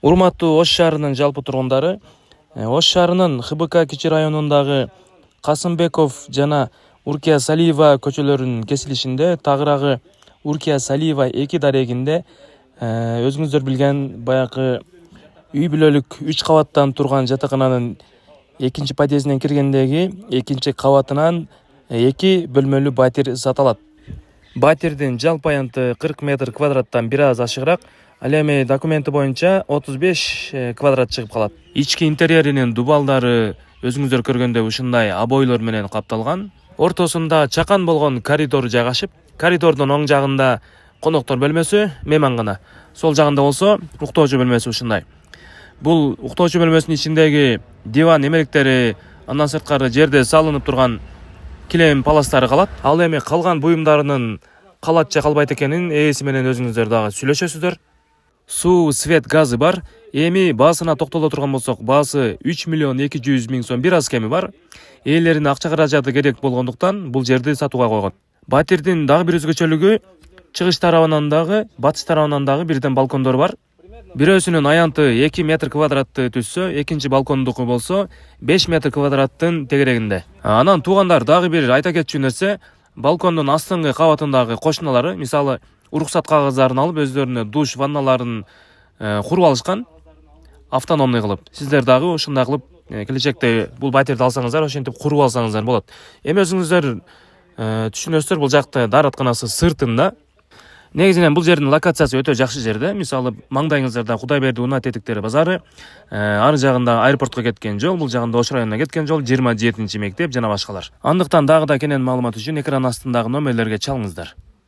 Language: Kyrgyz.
Урматтуу Ош шаарынын жалпы тургундары, Ош шаарынын ХБК кичи районундагы Касымбеков жана Уркия Салиева көчөлөрүнүн кесилишинде тагыраагы Уркия Салиева 2 дарегинде өзүңүздөр билген баягы үй бүлөлүк 3 кабаттан турган жатакананын экинчи подъездинен киргендеги экинчи кабатынан 2 бөлмөлүү батир сатылат. Батирдин жалпы аянты 40 метр квадраттан бир аз ашыгыраак, ал эми документи боюнча 35 квадрат чыгып калат. Ички интерьеринин дубалдары өзүңүздөр көргөндөй ушундай обойлор менен капталган. Ортосунда чакан болгон коридор жайгашып, коридордун оң жагында коноктор бөлмөсү, меймангана. Сол жагында болсо уктоочу бөлмөсү ушундай. Бул уктоочу бөлмөсүнүн ичиндеги диван эмелектери, андан сырткары жерде салынып турган килем паластары калат. Ал эми калган буюмдарынын калат же калбайт экенин ээси менен өзүңүздөр дагы сүйлөшөсүздөр. Суу, свет, газы бар. Эми баасына токтоло турган болсок, баасы 3 миллион 200 миң сом, бир аз кеми бар. Ээлеринин акча каражаты керек болгондуктан бул жерди сатууга койгон. Батирдин дагы бир өзгөчөлүгү, чыгыш тарабынан дагы, батыш тарабынан дагы бирден балкондор бар. Бирөөсүнүн аянты 2 метр квадратты түзсө, экинчи балкондуку болсо 5 метр квадраттын тегерегинде. Анан туугандар, дагы бир айта кетчү нерсе, балкондун астыңкы кабатындагы кошуналары, мисалы, уруксат кагыздарын алып өздөрүнө душ, ванналарын куруп алышкан, автономный кылып. Сиздер дагы ушундай кылып келечекте бул батирди алсаңыздар, ошентип куруп алсаңыздар болот. Эми өзүңүздөр түшүнөсүздөр, бул жакта дааратканасы сыртында. Негизинен бул жердин локациясы өтө жакшы жерде. Мисалы, маңдайыңыздарда Кудайберди унаа тетиктери базары, ары жагында аэропортко кеткен жол, бул жагында Ош районуна кеткен жол, 27-мектеп жана башкалар. Андыктан дагы да кенен маалымат үчүн экран астындагы номерлерге чалыңыздар.